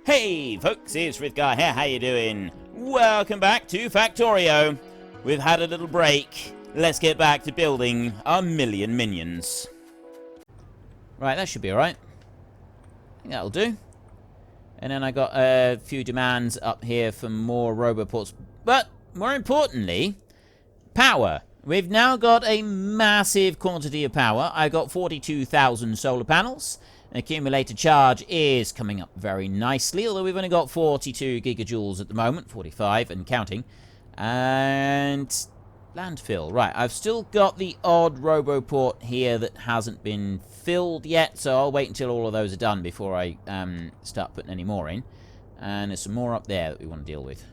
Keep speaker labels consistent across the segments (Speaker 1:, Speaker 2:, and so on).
Speaker 1: Hey folks, it's Frithgar here, how you doing? Welcome back to Factorio. We've had a little break. Let's get back to building our million minions. Right, that should be alright. I think that'll do. And then I got a few demands up here for more roboports. But, more importantly, power. We've now got a massive quantity of power. I got 42,000 solar panels. Accumulator charge is coming up very nicely, although we've only got 42 gigajoules at the moment, 45 and counting. And landfill. Right, I've still got the odd roboport here that hasn't been filled yet, so I'll wait until all of those are done before I start putting any more in. And there's some more up there that we want to deal with.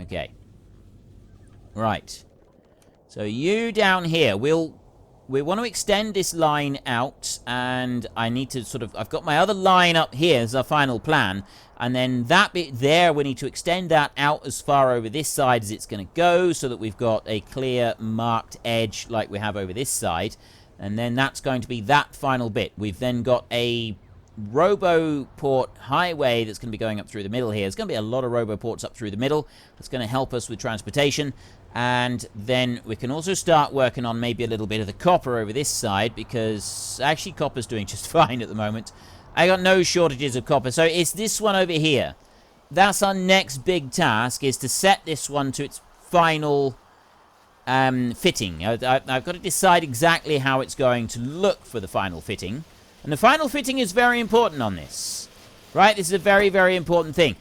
Speaker 1: Okay. Right. So you down here, we want to extend this line out, and I need to sort of, I've got my other line up here as our final plan, and then that bit there, we need to extend that out as far over this side as it's going to go, so that we've got a clear marked edge like we have over this side, and then that's going to be that final bit. We've then got a roboport highway that's going to be going up through the middle here. There's going to be a lot of roboports up through the middle. That's going to help us with transportation. And then we can also start working on maybe a little bit of the copper over this side, because actually copper's doing just fine at the moment. I got no shortages of copper. So it's this one over here. That's our next big task, is to set this one to its final fitting. I've got to decide exactly how it's going to look for the final fitting. And the final fitting is very important on this. Right? This is a very, very important thing.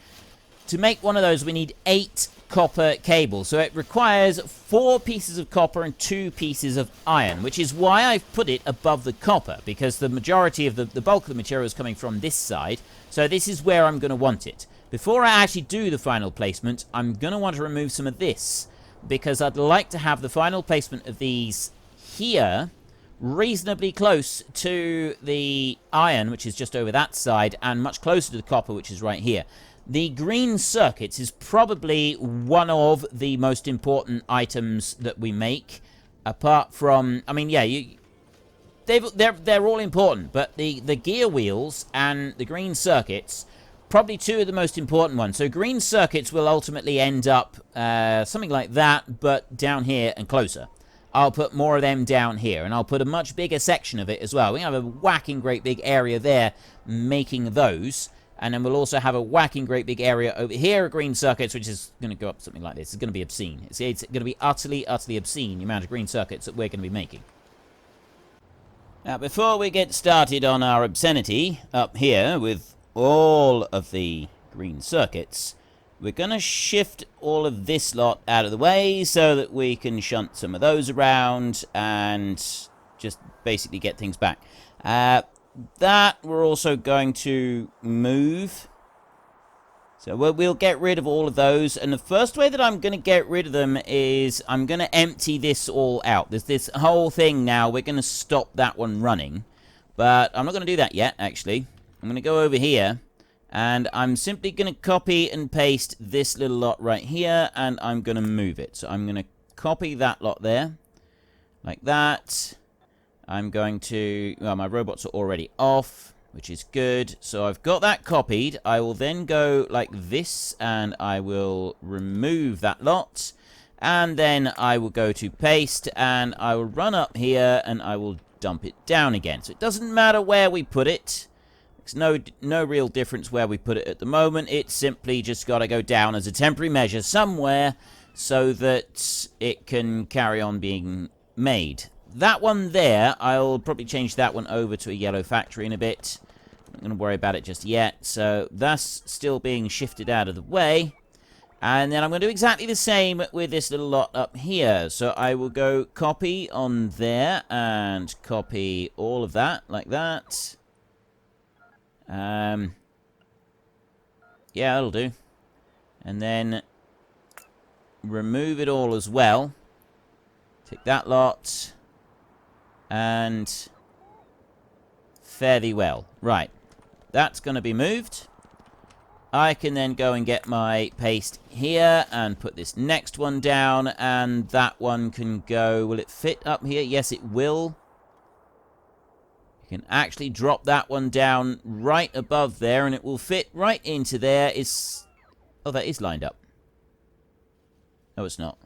Speaker 1: To make one of those, we need 8 copper cables. So it requires 4 pieces of copper and 2 pieces of iron, which is why I've put it above the copper, because the majority of the bulk of the material is coming from this side. So this is where I'm going to want it. Before I actually do the final placement, I'm going to want to remove some of this, because I'd like to have the final placement of these here reasonably close to the iron, which is just over that side, and much closer to the copper, which is right here. The green circuits is probably one of the most important items that we make, apart from, I mean, yeah, they're all important, but the gear wheels and the green circuits, probably 2 of the most important ones. So green circuits will ultimately end up something like that, but down here and closer. I'll put more of them down here, and I'll put a much bigger section of it as well. We have a whacking great big area there making those. And then we'll also have a whacking great big area over here of green circuits, which is going to go up something like this. It's going to be obscene. It's going to be utterly, utterly obscene, the amount of green circuits that we're going to be making. Now, before we get started on our obscenity up here with all of the green circuits, we're going to shift all of this lot out of the way so that we can shunt some of those around and just basically get things back. That we're also going to move. So we'll get rid of all of those. And the first way that I'm going to get rid of them is I'm going to empty this all out. There's this whole thing now. We're going to stop that one running. But I'm not going to do that yet, actually. I'm going to go over here. And I'm simply going to copy and paste this little lot right here. And I'm going to move it. So I'm going to copy that lot there. Like that. I'm going to, well, my robots are already off, which is good. So I've got that copied. I will then go like this, and I will remove that lot. And then I will go to paste, and I will run up here, and I will dump it down again. So it doesn't matter where we put it. There's no real difference where we put it at the moment. It's simply just got to go down as a temporary measure somewhere so that it can carry on being made. That one there, I'll probably change that one over to a yellow factory in a bit. I'm not going to worry about it just yet. So that's still being shifted out of the way. And then I'm going to do exactly the same with this little lot up here. So I will go copy on there and copy all of that like that. Yeah, that'll do. And then remove it all as well. Take that lot. And fare thee well. Right. That's going to be moved. I can then go and get my paste here and put this next one down. And that one can go... Will it fit up here? Yes, it will. can actually drop that one down right above there, and it will fit right into there. Oh, that is lined up. No, it's not.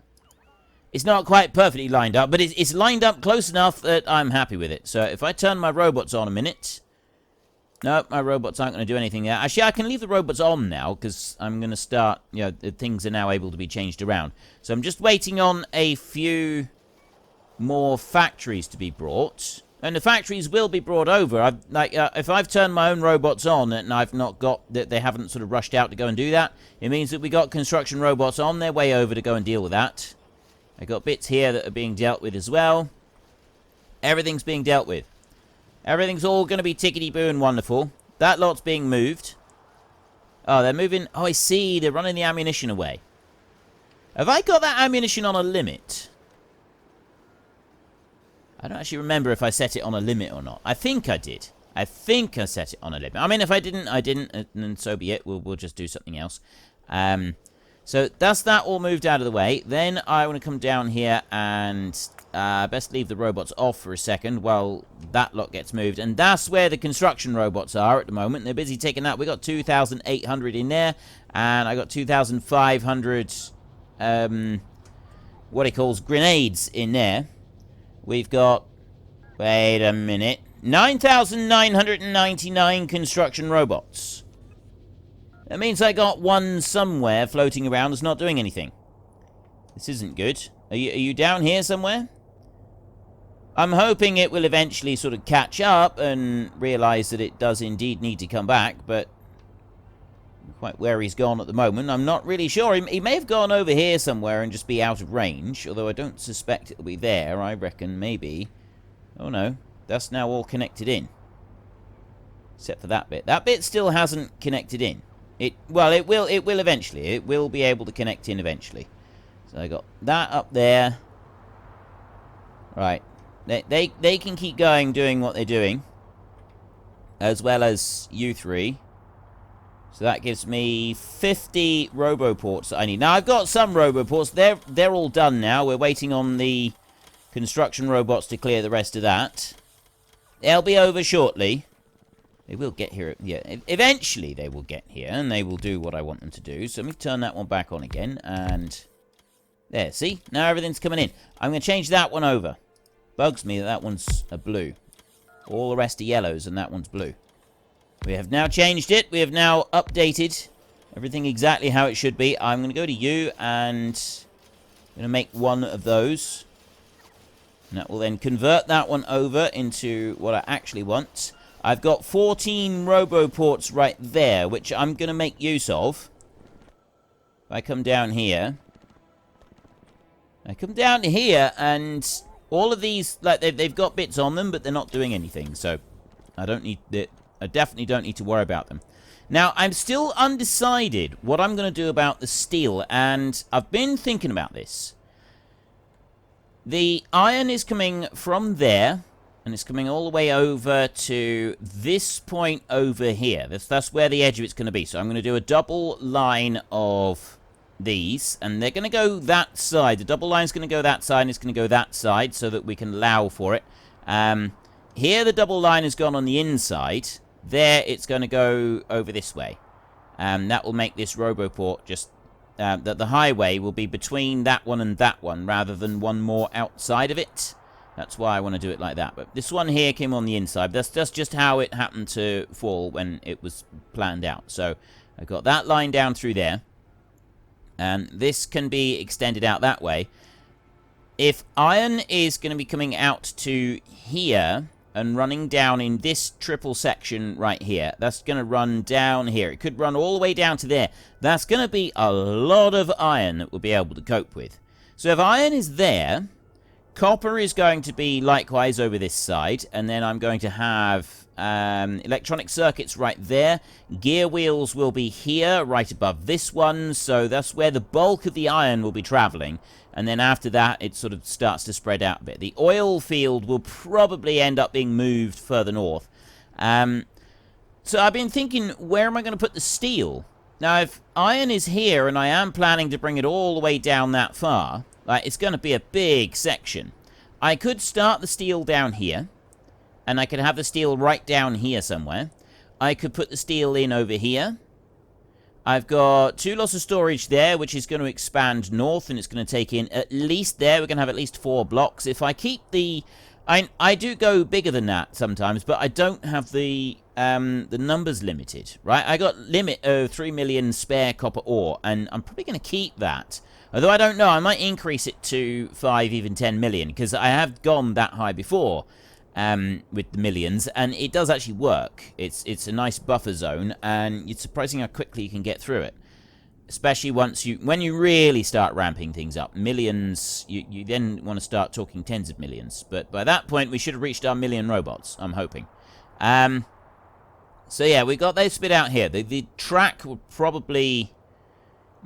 Speaker 1: It's not quite perfectly lined up, but it's lined up close enough that I'm happy with it. So if I turn my robots on a minute... No, my robots aren't going to do anything there. Actually, I can leave the robots on now, because I'm going to start... You know, things are now able to be changed around. So I'm just waiting on a few more factories to be brought. And the factories will be brought over. If I've turned my own robots on and I've not got... They haven't sort of rushed out to go and do that, it means that we got construction robots on their way over to go and deal with that. I got bits here that are being dealt with as well. Everything's being dealt with. Everything's all going to be tickety-boo and wonderful. That lot's being moved. Oh, they're moving... Oh, I see. They're running the ammunition away. Have I got that ammunition on a limit? I don't actually remember if I set it on a limit or not. I think I did. I think I set it on a limit. I mean, if I didn't, I didn't. And so be it. We'll just do something else. So that's that all moved out of the way. Then I want to come down here and best leave the robots off for a second while that lot gets moved. And that's where the construction robots are at the moment. They're busy taking that. We got 2,800 in there, and I got 2,500 what he calls grenades in there. We've got, wait a minute, 9,999 construction robots. That means I got one somewhere floating around that's not doing anything. This isn't good. Are you down here somewhere? I'm hoping it will eventually sort of catch up and realize that it does indeed need to come back, but quite where he's gone at the moment, I'm not really sure. He may have gone over here somewhere and just be out of range, although I don't suspect it'll be there. I reckon maybe... Oh no, that's now all connected in. Except for that bit. That bit still hasn't connected in. Well, it will eventually. It will be able to connect in eventually. So I got that up there. Right. They can keep going doing what they're doing. As well as you three. So that gives me 50 roboports that I need. Now, I've got some roboports. They're all done now. We're waiting on the construction robots to clear the rest of that. They'll be over shortly. They will get here. Yeah, eventually they will get here, and they will do what I want them to do. So let me turn that one back on again, and... There, see? Now everything's coming in. I'm going to change that one over. Bugs me that that one's a blue. All the rest are yellows, and that one's blue. We have now changed it. We have now updated everything exactly how it should be. I'm going to go to you, and I'm going to make one of those. And that will then convert that one over into what I actually want. I've got 14 roboports right there, which I'm going to make use of. If I come down here. I come down here, and all of these, like, they've got bits on them, but they're not doing anything. So, I definitely don't need to worry about them. Now, I'm still undecided what I'm going to do about the steel, and I've been thinking about this. The iron is coming from there. And it's coming all the way over to this point over here. That's where the edge of it's going to be. So I'm going to do a double line of these. And they're going to go that side. The double line's going to go that side, and it's going to go that side so that we can allow for it. Here the double line has gone on the inside. There it's going to go over this way. That will make this roboport just... that the highway will be between that one and that one, rather than one more outside of it. That's why I want to do it like that. But this one here came on the inside. That's just how it happened to fall when it was planned out. So I've got that line down through there. And this can be extended out that way. If iron is going to be coming out to here and running down in this triple section right here, that's going to run down here. It could run all the way down to there. That's going to be a lot of iron that we'll be able to cope with. So if iron is there... Copper is going to be likewise over this side, and then I'm going to have electronic circuits right there. Gear wheels will be here, right above this one, so that's where the bulk of the iron will be traveling. And then after that, it sort of starts to spread out a bit. The oil field will probably end up being moved further north. So I've been thinking, where am I going to put the steel? Now, if iron is here, and I am planning to bring it all the way down that far... Like, it's going to be a big section. I could start the steel down here. and I could have the steel right down here somewhere. I could put the steel in over here. I've got 2 lots of storage there, which is going to expand north, and it's going to take in at least there. We're going to have at least 4 blocks. If I keep the... I do go bigger than that sometimes, but I don't have the numbers limited, right? I got limit of 3 million spare copper ore, and I'm probably going to keep that. Although I don't know, I might increase it to 5, even 10 million, because I have gone that high before. With the millions, and it does actually work. It's a nice buffer zone, and it's surprising how quickly you can get through it. Especially when you really start ramping things up. Millions, you then want to start talking tens of millions. But by that point, we should have reached our million robots, I'm hoping. So yeah, we got those spit out here. The track will probably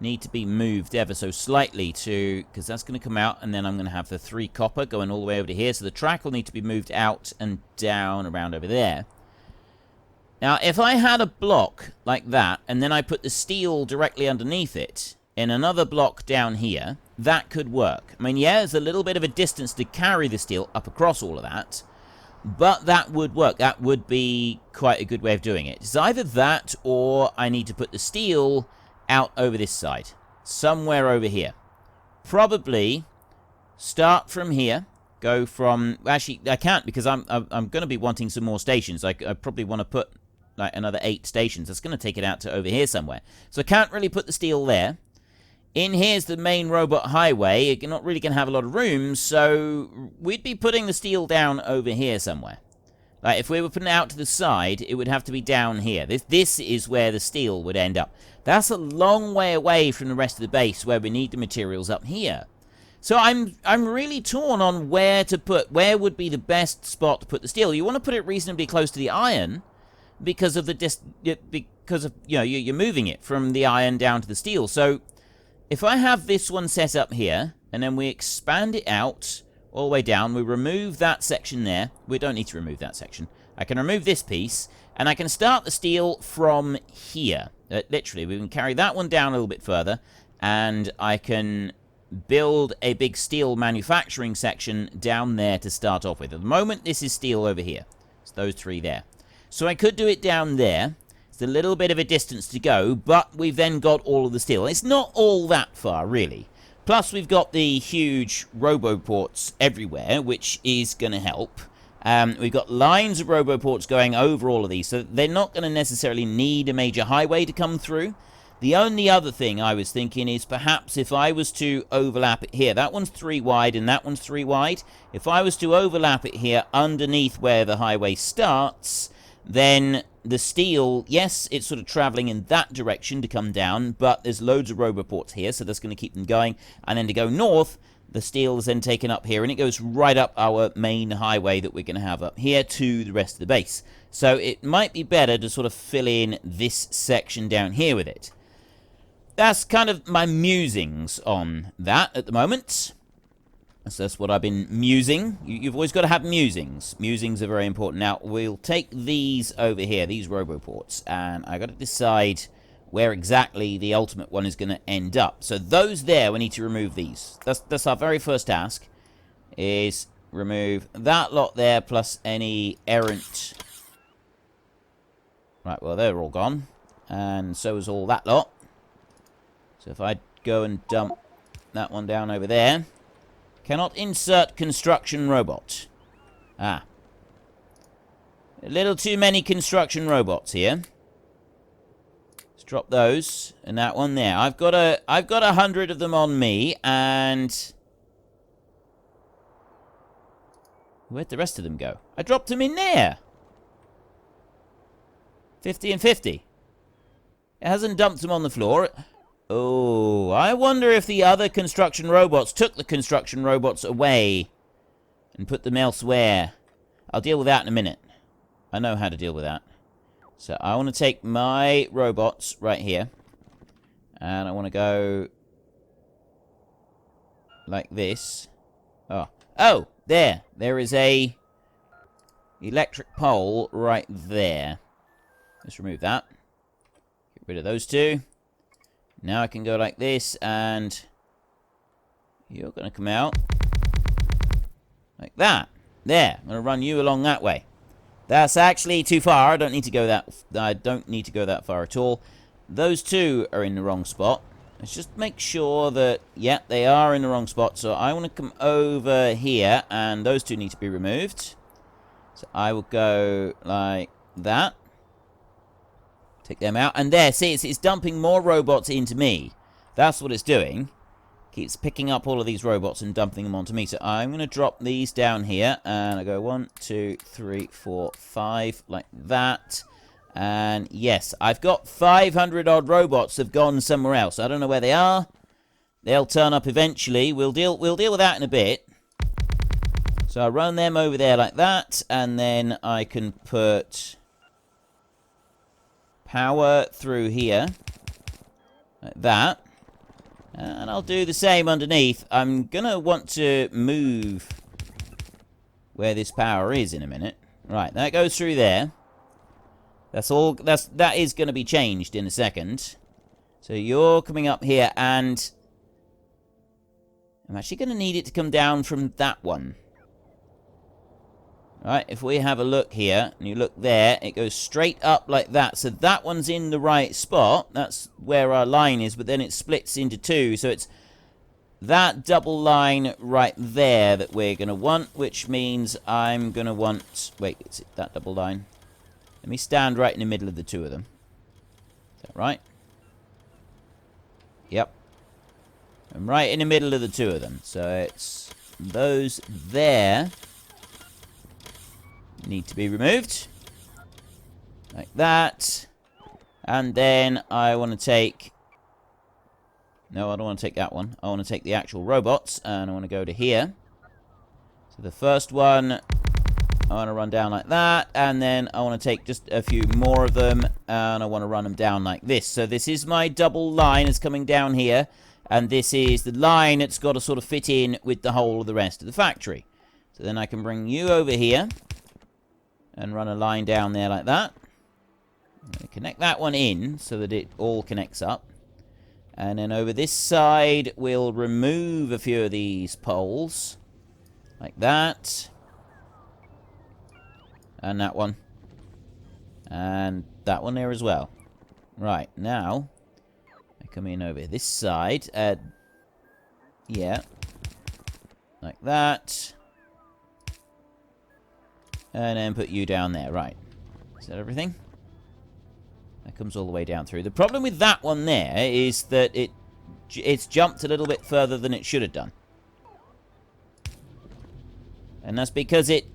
Speaker 1: need to be moved ever so slightly because that's going to come out, and then I'm going to have the 3 copper going all the way over to here, so the track will need to be moved out and down around over there. Now, if I had a block like that, and then I put the steel directly underneath it, in another block down here, that could work. I mean, yeah, there's a little bit of a distance to carry the steel up across all of that, but that would work. That would be quite a good way of doing it. It's either that, or I need to put the steel out over this side, somewhere over here. Probably start from here, go from... Actually, I can't, because I'm going to be wanting some more stations. I probably want to put like another 8 stations. That's going to take it out to over here somewhere. So I can't really put the steel there. In here's the main robot highway. You're not really going to have a lot of room, so we'd be putting the steel down over here somewhere. Like, if we were putting it out to the side, it would have to be down here. This is where the steel would end up. That's a long way away from the rest of the base where we need the materials up here. So I'm really torn on where would be the best spot to put the steel. You want to put it reasonably close to the iron because of you're moving it from the iron down to the steel. So if I have this one set up here, and then we expand it out all the way down, we remove that section there. We don't need to remove that section. I can remove this piece, and I can start the steel from here. Literally, we can carry that one down a little bit further, and I can build a big steel manufacturing section down there to start off with. At the moment, this is steel over here. It's those 3 there. So I could do it down there. It's a little bit of a distance to go, but we've then got all of the steel. It's not all that far, really. Plus, we've got the huge roboports everywhere, which is going to help. We've got lines of roboports going over all of these, so they're not going to necessarily need a major highway to come through. The only other thing I was thinking is perhaps if I was to overlap it here. That one's 3 wide and that one's 3 wide. If I was to overlap it here underneath where the highway starts, then the steel, yes, it's sort of traveling in that direction to come down, but there's loads of roboports here, so that's going to keep them going. And then to go north, the steel is then taken up here, and it goes right up our main highway that we're going to have up here to the rest of the base. So it might be better to sort of fill in this section down here with it. That's kind of my musings on that at the moment. So that's what I've been musing. You've always got to have musings. Musings are very important. Now, we'll take these over here, these roboports, and I've got to decide where exactly the ultimate one is going to end up. So those there, we need to remove these. That's our very first task, is remove that lot there, plus any errant... Right, well, they're all gone. And so is all that lot. So if I go and dump that one down over there... Cannot insert construction robot. Ah. A little too many construction robots here. Let's drop those. And that one there. I've got 100 of them on me, and... Where'd the rest of them go? I dropped them in there! 50 and 50. It hasn't dumped them on the floor. Oh, I wonder if the other construction robots took the construction robots away and put them elsewhere. I'll deal with that in a minute. I know how to deal with that. So I want to take my robots right here. And I want to go like this. Oh, there. There is a electric pole right there. Let's remove that. Get rid of those 2. Now I can go like this, and you're going to come out like that. There, I'm going to run you along that way. That's actually too far. I don't need to go that far at all. Those two are in the wrong spot. Let's just make sure that, yeah, they are in the wrong spot. So I want to come over here, and those two need to be removed. So I will go like that. Take them out. And there, see, it's dumping more robots into me. That's what it's doing. Keeps picking up all of these robots and dumping them onto me. So I'm going to drop these down here. And I go 1, 2, 3, 4, 5, like that. And yes, I've got 500 odd robots that have gone somewhere else. I don't know where they are. They'll turn up eventually. We'll deal with that in a bit. So I run them over there like that, and then I can put power through here like that. And I'll do the same underneath. I'm gonna want to move where this power is in a minute. Right, that goes through there. That is going to be changed in a second. So you're coming up here, and I'm actually going to need it to come down from that one. Right, if we have a look here, and you look there, it goes straight up like that. So that one's in the right spot. That's where our line is, but then it splits into two. So it's that double line right there that we're going to want, which means I'm going to want... Wait, is it that double line? Let me stand right in the middle of the two of them. Is that right? Yep. I'm right in the middle of the two of them. So it's those there need to be removed. Like that. And then I want to take... No, I don't want to take that one. I want to take the actual robots, and I want to go to here. So the first one... I want to run down like that, and then I want to take just a few more of them, and I want to run them down like this. So this is my double line that's coming down here, and this is the line that's got to sort of fit in with the whole of the rest of the factory. So then I can bring you over here, and run a line down there like that. I'm going to connect that one in, so that it all connects up. And then over this side, we'll remove a few of these poles, like that. And that one. And that one there as well. Right, now, I come in over this side. Yeah. Like that. And then put you down there. Right. Is that everything? That comes all the way down through. The problem with that one there is that it's jumped a little bit further than it should have done. And that's because it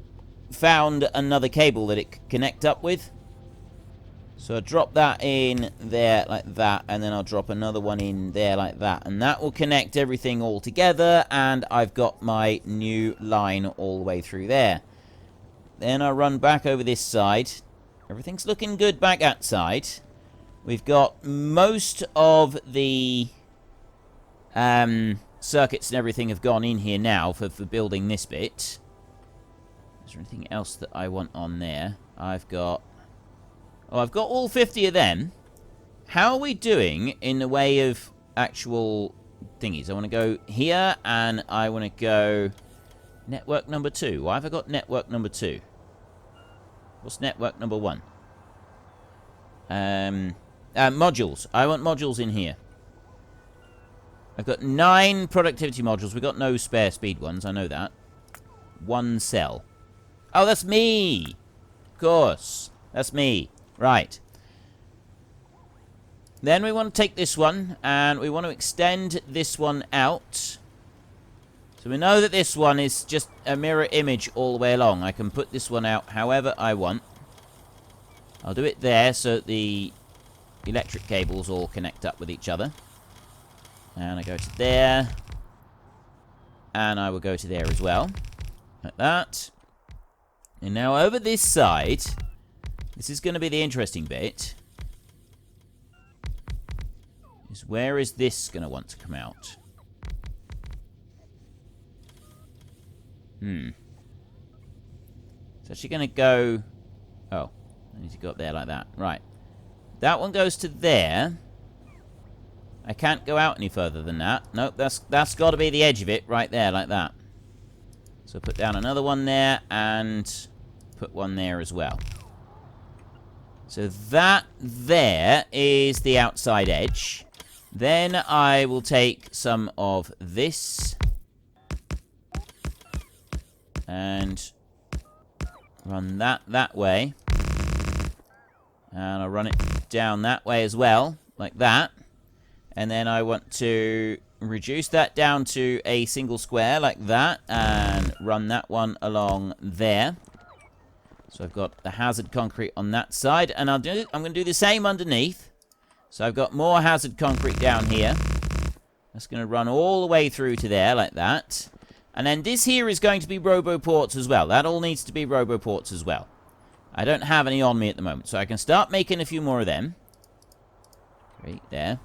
Speaker 1: found another cable that it could connect up with. So I'll drop that in there like that, and then I'll drop another one in there like that, and that will connect everything all together, and I've got my new line all the way through there. Then I'll run back over this side. Everything's looking good back that side. We've got most of the circuits and everything have gone in here now for building this bit. Is there anything else that I want on there? I've got all 50 of them. How are we doing in the way of actual thingies? I want to go here, and I want to go network number 2. Why have I got network number 2? What's network number 1? Modules. I want modules in here. I've got 9 productivity modules. We've got no spare speed ones. I know that. 1 cell. Oh, that's me! Of course. That's me. Right. Then we want to take this one, and we want to extend this one out. So we know that this one is just a mirror image all the way along. I can put this one out however I want. I'll do it there so that the electric cables all connect up with each other. And I go to there. And I will go to there as well. Like that. And now over this side, this is going to be the interesting bit. Is where is this going to want to come out? It's actually going to go... Oh, I need to go up there like that. Right. That one goes to there. I can't go out any further than that. Nope, that's got to be the edge of it right there, like that. So put down another one there, and put one there as well. So that there is the outside edge. Then I will take some of this and run that way. And I'll run it down that way as well, like that. And then I want to reduce that down to a single square like that and run that one along there. So I've got the hazard concrete on that side, and I'm going to do the same underneath. So I've got more hazard concrete down here. That's going to run all the way through to there like that. And then this here is going to be robo-ports as well. That all needs to be robo-ports as well. I don't have any on me at the moment, so I can start making a few more of them. Right there.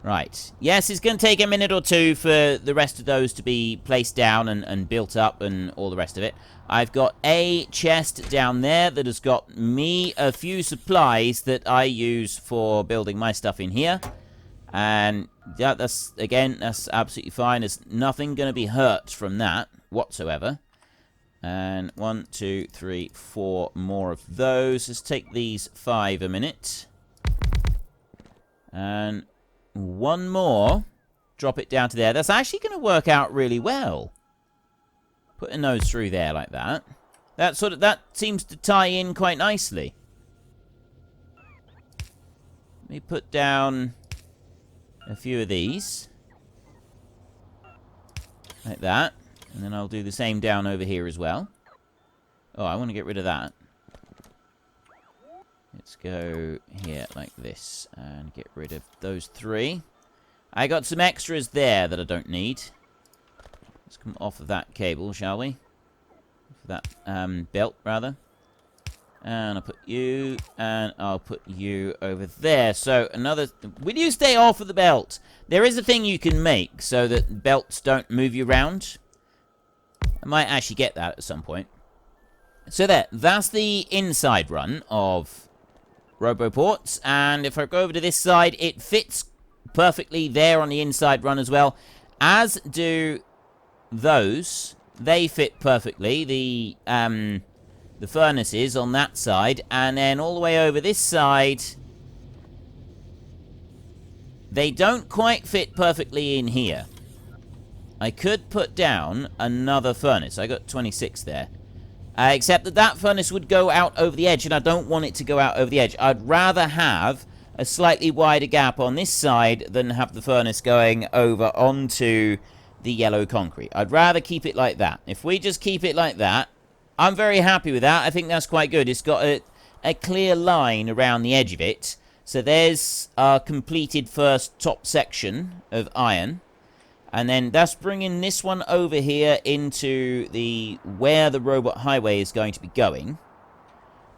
Speaker 1: Right. Yes, it's going to take a minute or two for the rest of those to be placed down and built up and all the rest of it. I've got a chest down there that has got me a few supplies that I use for building my stuff in here. And yeah, that's absolutely fine. There's nothing going to be hurt from that whatsoever. And 1, 2, 3, 4 more of those. Let's take these 5 a minute. And one more. Drop it down to there. That's actually going to work out really well. Putting those through there like that. That seems to tie in quite nicely. Let me put down a few of these. Like that. And then I'll do the same down over here as well. Oh, I want to get rid of that. Let's go here like this and get rid of those 3. I got some extras there that I don't need. Let's come off of that cable, shall we? Off of that belt, rather. And I'll put you, and I'll put you over there. So another... Will you stay off of the belt? There is a thing you can make so that belts don't move you around. I might actually get that at some point. So that's the inside run of RoboPorts. And if I go over to this side, it fits perfectly there on the inside run as well. As do those. They fit perfectly. The furnaces on that side. And then all the way over this side, they don't quite fit perfectly in here. I could put down another furnace. I got 26 there. Except that furnace would go out over the edge, and I don't want it to go out over the edge. I'd rather have a slightly wider gap on this side than have the furnace going over onto the yellow concrete. I'd rather keep it like that. If we just keep it like that, I'm very happy with that. I think that's quite good. It's got a clear line around the edge of it. So there's our completed first top section of iron. And then that's bringing this one over here into where the robot highway is going to be going.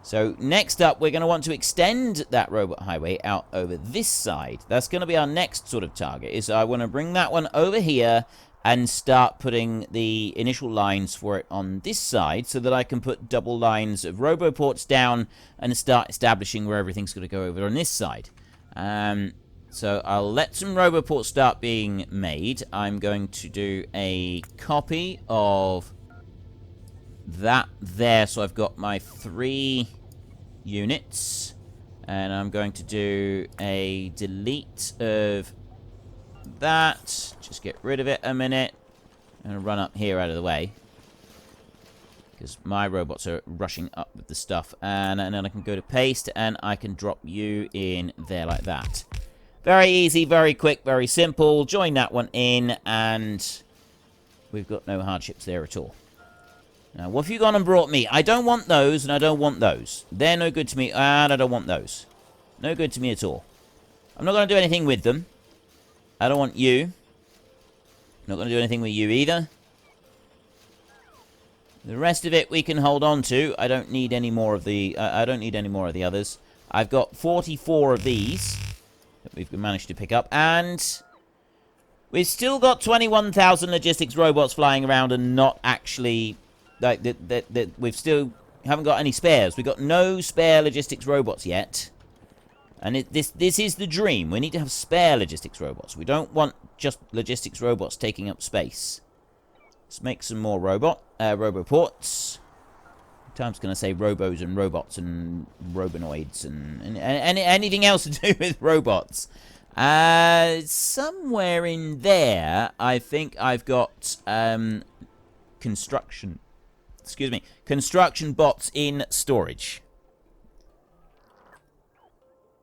Speaker 1: So next up, we're going to want to extend that robot highway out over this side. That's going to be our next sort of target. Is I want to bring that one over here and start putting the initial lines for it on this side so that I can put double lines of RoboPorts down and start establishing where everything's going to go over on this side. So I'll let some RoboPorts start being made. I'm going to do a copy of that there. So I've got my 3 units. And I'm going to do a delete of that. Just get rid of it a minute. I'm going to run up here out of the way. Because my robots are rushing up with the stuff. And then I can go to paste and I can drop you in there like that. Very easy, very quick, very simple. Join that one in, and we've got no hardships there at all. Now, what have you gone and brought me? I don't want those, and I don't want those. They're no good to me, and I don't want those. No good to me at all. I'm not going to do anything with them. I don't want you. I'm not going to do anything with you either. The rest of it we can hold on to. I don't need any more of the... I don't need any more of the others. I've got 44 of these that we've managed to pick up, and we've still got 21,000 logistics robots flying around and not actually, like, we've still haven't got any spares. We've got no spare logistics robots yet, and this is the dream. We need to have spare logistics robots. We don't want just logistics robots taking up space. Let's make some more RoboPorts. Sometimes can I say robos and robots and robonoids and anything else to do with robots. Somewhere in there, I think I've got construction bots in storage.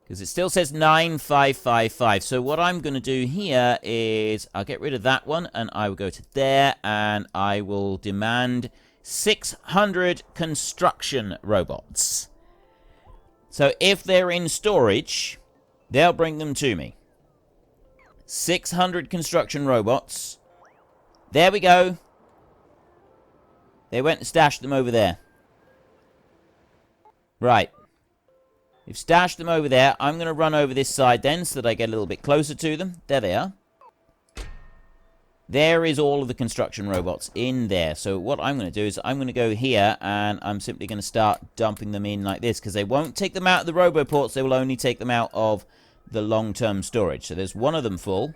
Speaker 1: Because it still says 9555. So what I'm going to do here is I'll get rid of that one and I will go to there and I will demand 600 construction robots. So if they're in storage, they'll bring them to me. 600 construction robots. There we go. They went and stashed them over there. Right. We've stashed them over there. I'm going to run over this side then so that I get a little bit closer to them. There they are. There is all of the construction robots in there. So what I'm going to do is I'm going to go here and I'm simply going to start dumping them in like this because they won't take them out of the roboports. They will only take them out of the long-term storage. So there's one of them full.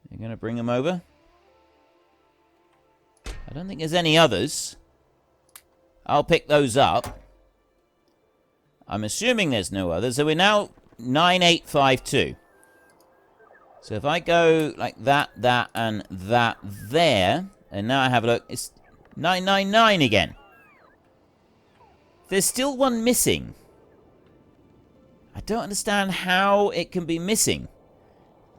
Speaker 1: You're going to bring them over. I don't think there's any others. I'll pick those up. I'm assuming there's no others. So we're now 9852. So if I go like that, and that there, and now I have a look, it's 999 again. There's still one missing. I don't understand how it can be missing.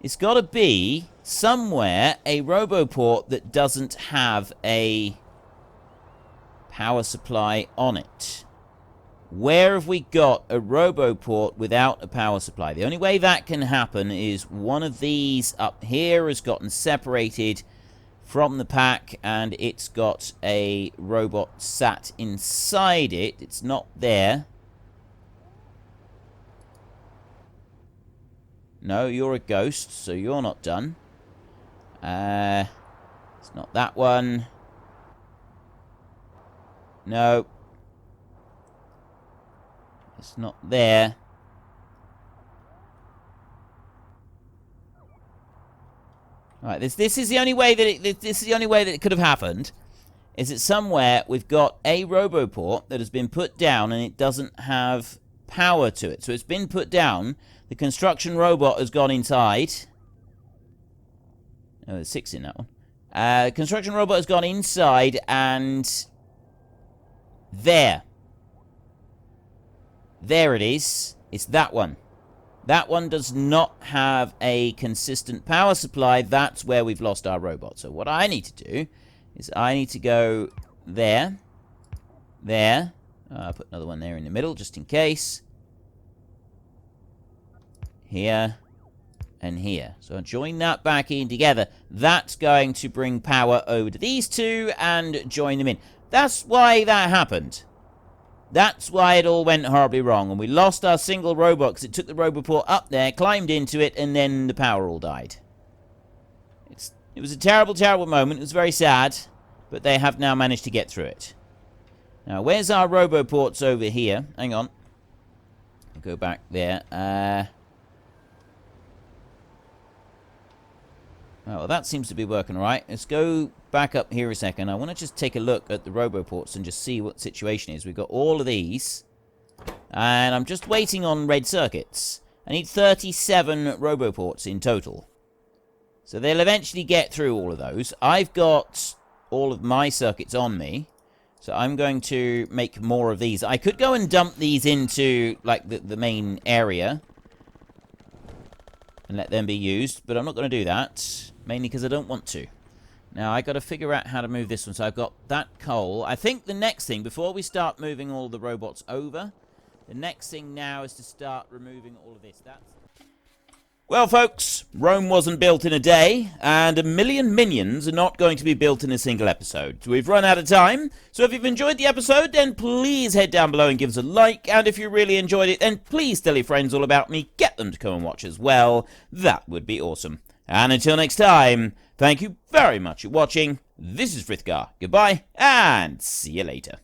Speaker 1: It's got to be somewhere a roboport that doesn't have a power supply on it. Where have we got a roboport without a power supply? The only way that can happen is one of these up here has gotten separated from the pack and it's got a robot sat inside it. It's not there. No, you're a ghost, so you're not done. It's not that one. No. It's not there. Right, this is the only way that it could have happened. Is that somewhere we've got a roboport that has been put down and it doesn't have power to it. So it's been put down. The construction robot has gone inside. Oh, there's 6 in that one. Construction robot has gone inside and there. There it is. It's that one. That one does not have a consistent power supply. That's where we've lost our robot. So what I need to do is I need to go there. There. I'll put another one there in the middle just in case. Here. And here. So I'll join that back in together. That's going to bring power over to these two and join them in. That's why that happened. That's why it all went horribly wrong. And we lost our single robot because it took the roboport up there, climbed into it, and then the power all died. It was a terrible, terrible moment. It was very sad. But they have now managed to get through it. Now, where's our roboports over here? Hang on. I'll go back there. Well, that seems to be working all right. Let's go back up here a second. I want to just take a look at the roboports and just see what the situation is. We've got all of these. And I'm just waiting on red circuits. I need 37 roboports in total. So they'll eventually get through all of those. I've got all of my circuits on me. So I'm going to make more of these. I could go and dump these into, like, the main area. And let them be used. But I'm not going to do that. Mainly because I don't want to. Now, I got to figure out how to move this one. So I've got that coal. I think the next thing, before we start moving all the robots over, the next thing now is to start removing all of this. Well, folks, Rome wasn't built in a day, and 1 million minions are not going to be built in a single episode. So we've run out of time. So if you've enjoyed the episode, then please head down below and give us a like. And if you really enjoyed it, then please tell your friends all about me. Get them to come and watch as well. That would be awesome. And until next time, thank you very much for watching. This is Frithgar. Goodbye, and see you later.